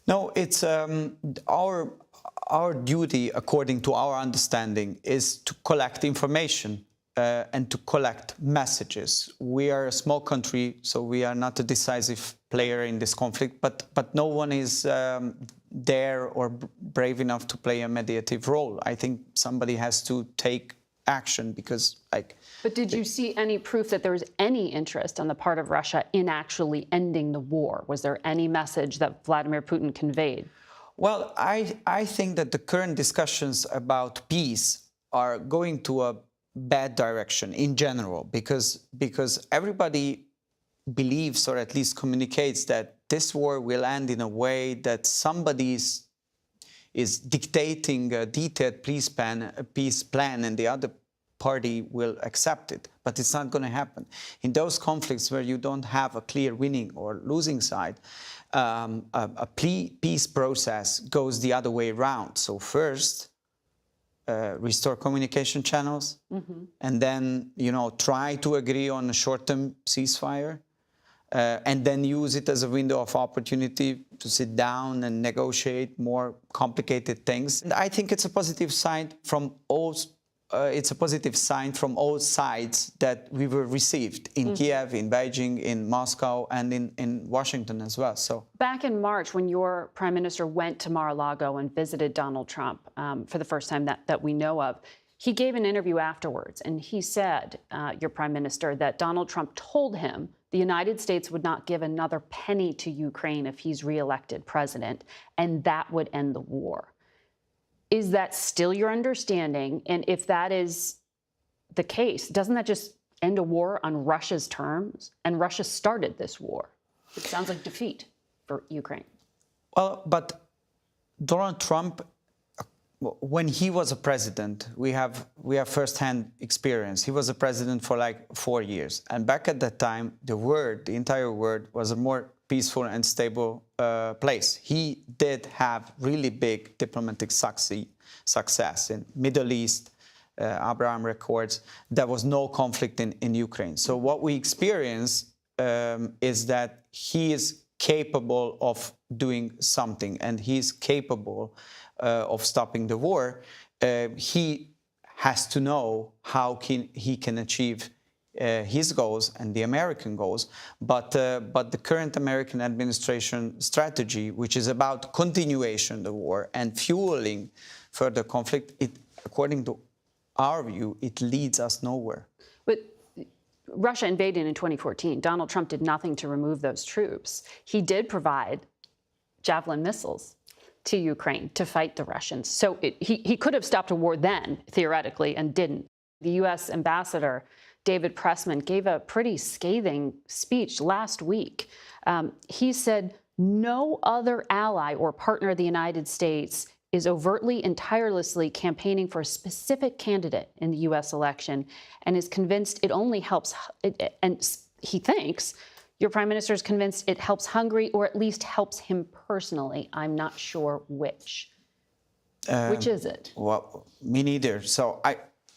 No, it's our duty, according to our understanding, is to collect information and to collect messages. We are a small country, so we are not a decisive player in this conflict, but no one is there or brave enough to play a mediative role. I think somebody has to take action because, like... But did you see any proof that there was any interest on the part of Russia in actually ending the war? Was there any message that Vladimir Putin conveyed? Well, I think that the current discussions about peace are going to a bad direction in general, because everybody believes, or at least communicates, that this war will end in a way that somebody is dictating a detailed peace plan and the other party will accept it. But it's not going to happen. In those conflicts where you don't have a clear winning or losing side, a peace process goes the other way around. So first, restore communication channels, and then, try to agree on a short-term ceasefire, and then use it as a window of opportunity to sit down and negotiate more complicated things. And I think it's a positive sign from all. It's a positive sign from all sides that we were received in Kiev, in Beijing, in Moscow, and in Washington as well. So back in March, when your prime minister went to Mar-a-Lago and visited Donald Trump for the first time that we know of, he gave an interview afterwards, and he said, your prime minister, that Donald Trump told him the United States would not give another penny to Ukraine if he's reelected president, and that would end the war. Is that still your understanding? And if that is the case, doesn't that just end a war on Russia's terms? And Russia started this war. It sounds like defeat for Ukraine. Well, but Donald Trump, when he was a president, we have first-hand experience. He was a president for like 4 years. And back at that time, the entire world was a more peaceful and stable place. He did have really big diplomatic success in Middle East, Abraham Accords. There was no conflict in Ukraine. So what we experience is that he is capable of doing something, and he's capable of stopping the war. He has to know how he can achieve his goals and the American goals, but the current American administration strategy, which is about continuation of the war and fueling further conflict, according to our view, it leads us nowhere. But Russia invaded in 2014. Donald Trump did nothing to remove those troops. He did provide Javelin missiles to Ukraine to fight the Russians. So he could have stopped a war then, theoretically, and didn't. The U.S. ambassador, David Pressman, gave a pretty scathing speech last week. He said no other ally or partner of the United States is overtly and tirelessly campaigning for a specific candidate in the U.S. election and is convinced it only helps, and he thinks your prime minister is convinced it helps Hungary, or at least helps him personally. I'm not sure which. Which is it? Well, me neither. So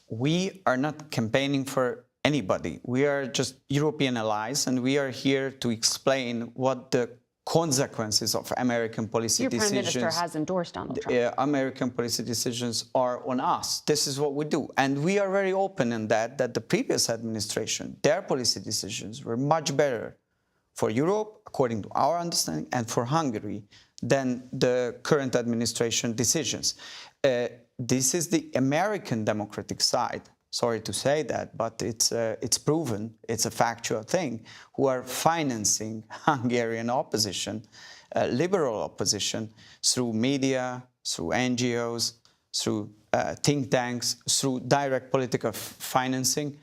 we are not campaigning for anybody. We are just European allies, and we are here to explain what the consequences of American policy decisions. Your prime minister has endorsed Donald Trump. American policy decisions are on us. This is what we do. And we are very open in that the previous administration, their policy decisions were much better for Europe, according to our understanding, and for Hungary than the current administration decisions. This is the American democratic side. Sorry to say that, but it's proven, it's a factual thing, who are financing Hungarian opposition, liberal opposition, through media, through NGOs, through think tanks, through direct political financing,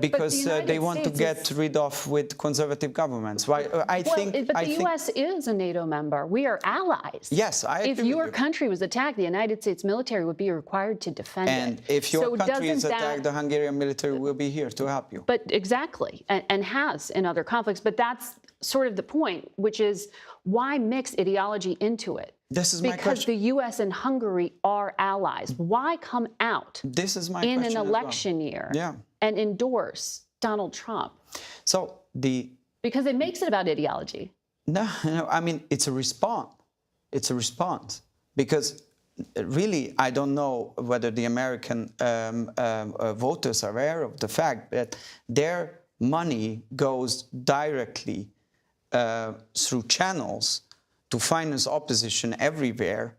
because they want to get rid of with conservative governments. I think the U.S. is a NATO member. We are allies. Yes, I agree. If your country was attacked, the United States military would be required to defend it. And if your country is attacked, the Hungarian military will be here to help you. But exactly, and has in other conflicts. But that's sort of the point, which is why mix ideology into it? This is my question. Because the U.S. and Hungary are allies. Why come out in an election year and endorse Donald Trump? So because it makes it about ideology. No, I mean, it's a response. It's a response. Because really, I don't know whether the American voters are aware of the fact that their money goes directly through channels to finance opposition everywhere,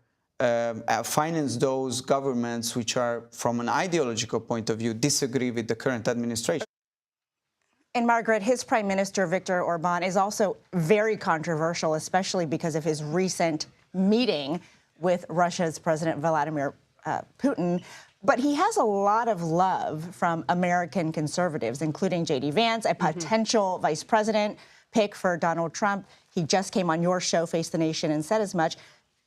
finance those governments which are, from an ideological point of view, disagree with the current administration. And Margaret, his Prime Minister, Viktor Orban, is also very controversial, especially because of his recent meeting with Russia's President Vladimir Putin. But he has a lot of love from American conservatives, including J.D. Vance, a potential vice president pick for Donald Trump. He just came on your show, Face the Nation, and said as much.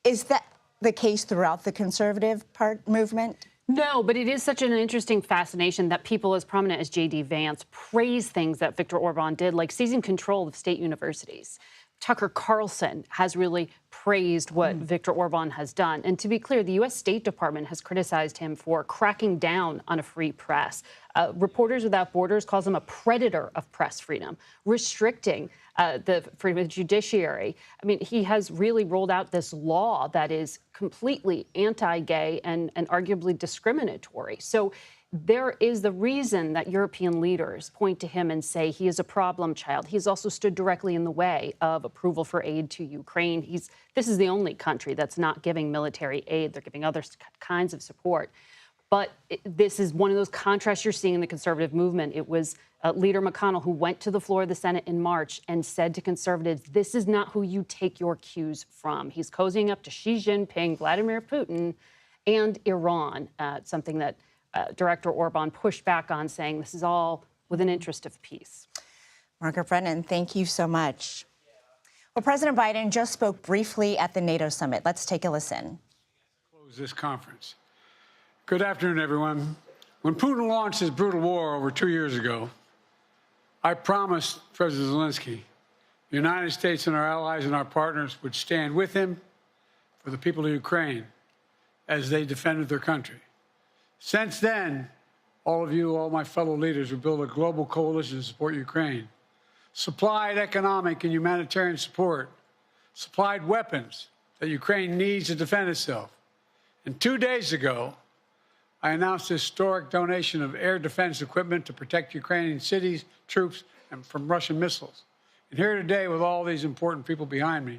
Is that the case throughout the conservative movement? No, but it is such an interesting fascination that people as prominent as J.D. Vance praise things that Viktor Orban did, like seizing control of state universities. Tucker Carlson has really praised what Viktor Orban has done. And to be clear, the U.S. State Department has criticized him for cracking down on a free press. Reporters Without Borders calls him a predator of press freedom, restricting the freedom of the judiciary. I mean, he has really rolled out this law that is completely anti-gay and arguably discriminatory. So there is the reason that European leaders point to him and say he is a problem child. He's also stood directly in the way of approval for aid to Ukraine. This is the only country that's not giving military aid. They're giving other kinds of support. But this is one of those contrasts you're seeing in the conservative movement. It was Leader McConnell who went to the floor of the Senate in March and said to conservatives, this is not who you take your cues from. He's cozying up to Xi Jinping, Vladimir Putin, and Iran, something that Director Orban pushed back on, saying this is all with an interest of peace. Margaret Brennan, thank you so much. Well, President Biden just spoke briefly at the NATO summit. Let's take a listen. Close this conference. Good afternoon, everyone. When Putin launched his brutal war over 2 years ago, I promised President Zelensky the United States and our allies and our partners would stand with him for the people of Ukraine as they defended their country. Since then, all of you, all my fellow leaders, have built a global coalition to support Ukraine, supplied economic and humanitarian support, supplied weapons that Ukraine needs to defend itself. And 2 days ago, I announced a historic donation of air defense equipment to protect Ukrainian cities, troops, and from Russian missiles. And here today, with all these important people behind me,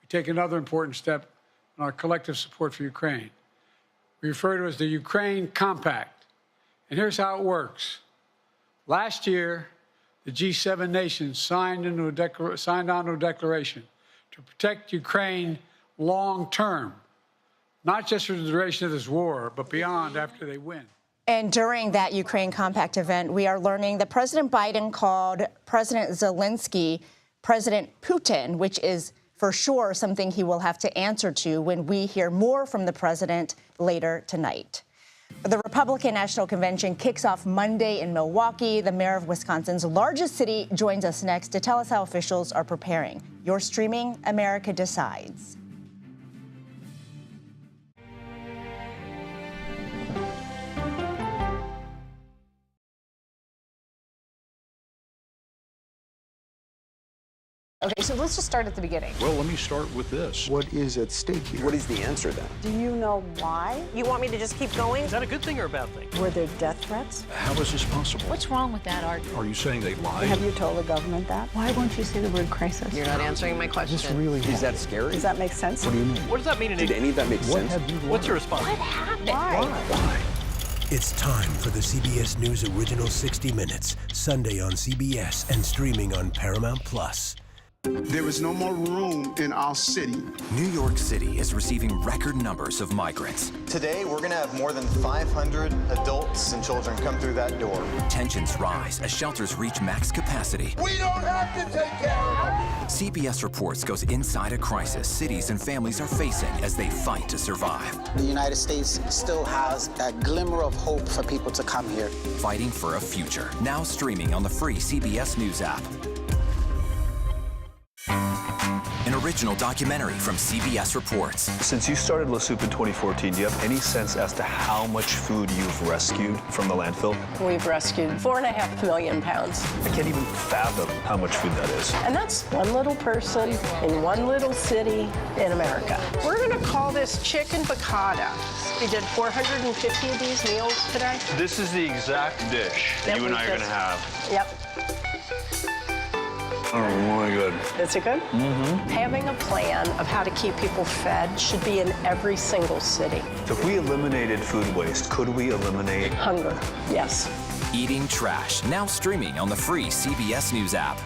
we take another important step in our collective support for Ukraine. We refer to it as the Ukraine Compact. And here's how it works. Last year, the G7 nations signed onto a declaration to protect Ukraine long term, not just for the duration of this war, but beyond after they win. And during that Ukraine Compact event, we are learning that President Biden called President Zelensky President Putin, which is for sure something he will have to answer to when we hear more from the president later tonight. The Republican National Convention kicks off Monday in Milwaukee. The mayor of Wisconsin's largest city joins us next to tell us how officials are preparing. You're streaming America Decides. Okay, so let's just start at the beginning. Well, let me start with this. What is at stake here? What is the answer then? Do you know why? You want me to just keep going? Is that a good thing or a bad thing? Were there death threats? How is this possible? What's wrong with that argument? Are you saying they lied? Have you told the government that? Why won't you say the word crisis? You're not answering my question. This really Is that scary? Does that make sense? What do you mean? What does that mean in Did any of that make sense? What's your response? What happened? Why? It's time for the CBS News Original 60 Minutes, Sunday on CBS and streaming on Paramount Plus. There is no more room in our city. New York City is receiving record numbers of migrants. Today, we're going to have more than 500 adults and children come through that door. Tensions rise as shelters reach max capacity. We don't have to take care of them. CBS Reports goes inside a crisis cities and families are facing as they fight to survive. The United States still has that glimmer of hope for people to come here. Fighting for a future. Now streaming on the free CBS News app. An original documentary from CBS Reports. Since you started La Soup in 2014, do you have any sense as to how much food you've rescued from the landfill? We've rescued 4.5 million pounds. I can't even fathom how much food that is. And that's one little person in one little city in America. We're going to call this chicken piccata. We did 450 of these meals today. This is the exact dish that you and I are going to have. Yep. Oh, really good. Is it good? Mm-hmm. Having a plan of how to keep people fed should be in every single city. If we eliminated food waste, could we eliminate hunger? Yes. Eating Trash, now streaming on the free CBS News app.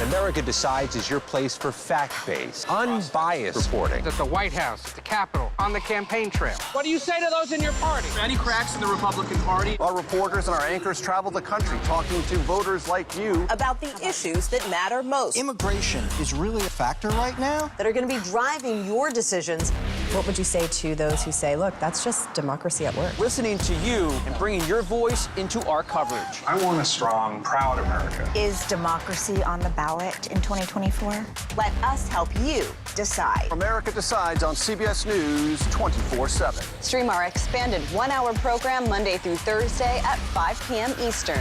America Decides is your place for fact-based, unbiased reporting. At the White House, at the Capitol, on the campaign trail. What do you say to those in your party? Any cracks in the Republican Party? Our reporters and our anchors travel the country talking to voters like you About the issues that matter most. Immigration is really a factor right now. That are going to be driving your decisions. What would you say to those who say, look, that's just democracy at work? Listening to you and bringing your voice into our coverage. I want a strong, proud America. Is democracy on the ballot in 2024? Let us help you decide. America Decides on CBS News 24/7. Stream our expanded one-hour program Monday through Thursday at 5 p.m. Eastern.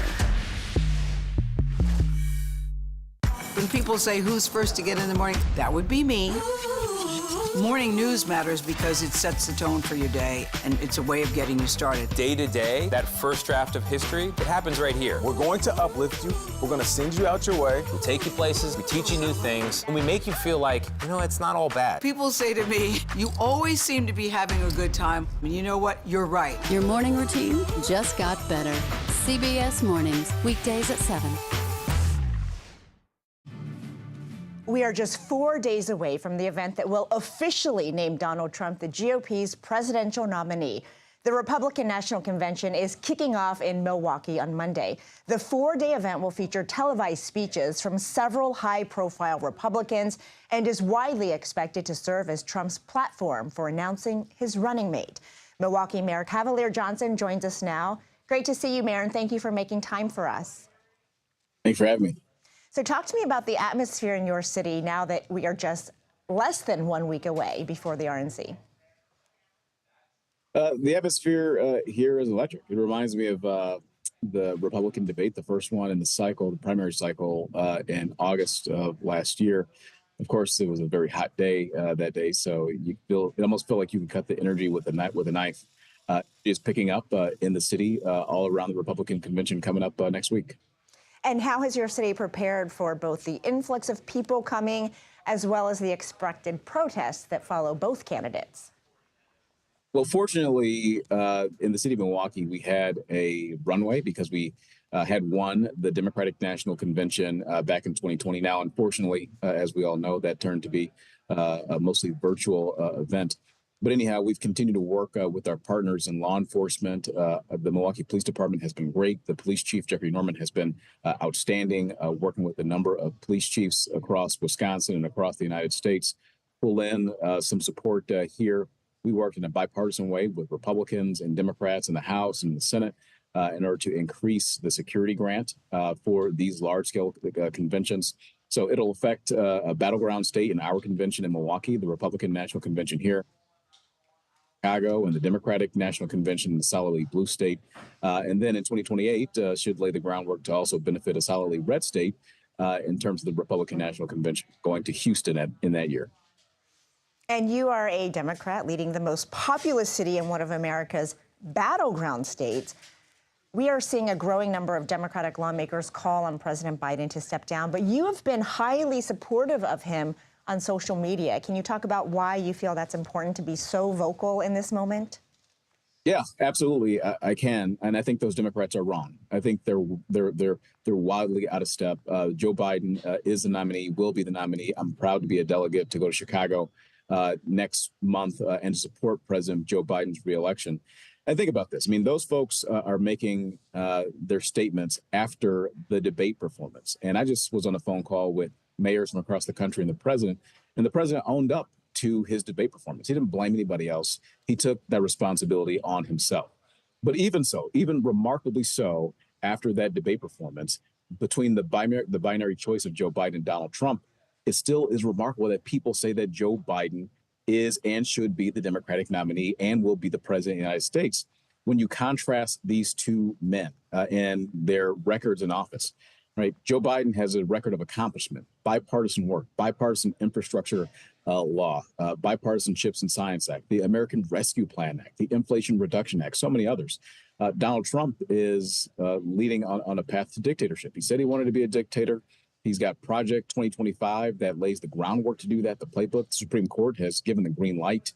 When people say who's first to get in the morning, that would be me. Morning news matters because it sets the tone for your day, and it's a way of getting you started. Day to day, that first draft of history, it happens right here. We're going to uplift you. We're going to send you out your way. We take you places, we teach you new things, and we make you feel like, it's not all bad. People say to me, you always seem to be having a good time. And you know what? You're right. Your morning routine just got better. CBS Mornings, weekdays at 7. We are just 4 days away from the event that will officially name Donald Trump the GOP's presidential nominee. The Republican National Convention is kicking off in Milwaukee on Monday. The 4-day event will feature televised speeches from several high-profile Republicans and is widely expected to serve as Trump's platform for announcing his running mate. Milwaukee Mayor Cavalier Johnson joins us now. Great to see you, Mayor, and thank you for making time for us. Thanks for having me. So talk to me about the atmosphere in your city now that we are just less than 1 week away before the RNC. The atmosphere here is electric. It reminds me of the Republican debate, the first one in the cycle, the primary cycle in August of last year. Of course, it was a very hot day that day, so it almost felt like you could cut the energy with a knife. It's picking up in the city all around the Republican convention coming up next week. And how has your city prepared for both the influx of people coming as well as the expected protests that follow both candidates? Well, fortunately, in the city of Milwaukee, we had a runway because we had won the Democratic National Convention back in 2020. Now, unfortunately, as we all know, that turned to be a mostly virtual event. But anyhow, we've continued to work with our partners in law enforcement. The Milwaukee Police Department has been great. The police chief, Jeffrey Norman, has been outstanding, working with a number of police chiefs across Wisconsin and across the United States. Pull in some support here. We worked in a bipartisan way with Republicans and Democrats in the House and the Senate in order to increase the security grant for these large-scale conventions. So it'll affect a battleground state in our convention in Milwaukee, the Republican National Convention here, Chicago, and the Democratic National Convention in the solidly blue state. And then in 2028 should lay the groundwork to also benefit a solidly red state in terms of the Republican National Convention going to Houston in that year. And you are a Democrat leading the most populous city in one of America's battleground states. We are seeing a growing number of Democratic lawmakers call on President Biden to step down, but you have been highly supportive of him on social media. Can you talk about why you feel that's important to be so vocal in this moment? Yeah, absolutely. I can, and I think those Democrats are wrong. I think they're wildly out of step. Joe Biden is the nominee, will be the nominee. I'm proud to be a delegate to go to Chicago next month and to support President Joe Biden's reelection. And think about this. I mean, those folks are making their statements after the debate performance. And I just was on a phone call with mayors from across the country and the president owned up to his debate performance. He didn't blame anybody else. He took that responsibility on himself. But even so, even remarkably so, after that debate performance, between the binary choice of Joe Biden and Donald Trump, it still is remarkable that people say that Joe Biden is and should be the Democratic nominee and will be the president of the United States. When you contrast these two men and their records in office, right? Joe Biden has a record of accomplishment, bipartisan work, bipartisan infrastructure law, Bipartisan Chips and Science Act, the American Rescue Plan Act, the Inflation Reduction Act, so many others. Donald Trump is leading on a path to dictatorship. He said he wanted to be a dictator. He's got Project 2025 that lays the groundwork to do that. The playbook, the Supreme Court has given the green light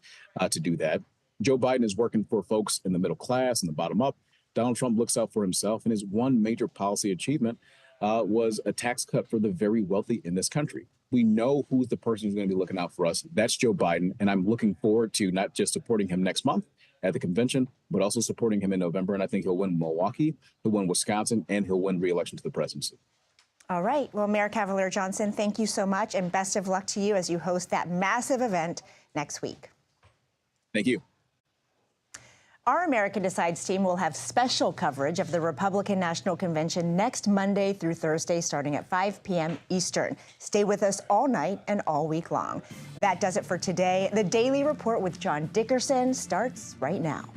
to do that. Joe Biden is working for folks in the middle class and the bottom up. Donald Trump looks out for himself, and his one major policy achievement was a tax cut for the very wealthy in this country. We know who's the person who's going to be looking out for us. That's Joe Biden. And I'm looking forward to not just supporting him next month at the convention, but also supporting him in November. And I think he'll win Milwaukee, he'll win Wisconsin, and he'll win re-election to the presidency. All right. Well, Mayor Cavalier Johnson, thank you so much, and best of luck to you as you host that massive event next week. Thank you. Our America Decides team will have special coverage of the Republican National Convention next Monday through Thursday, starting at 5 p.m. Eastern. Stay with us all night and all week long. That does it for today. The Daily Report with John Dickerson starts right now.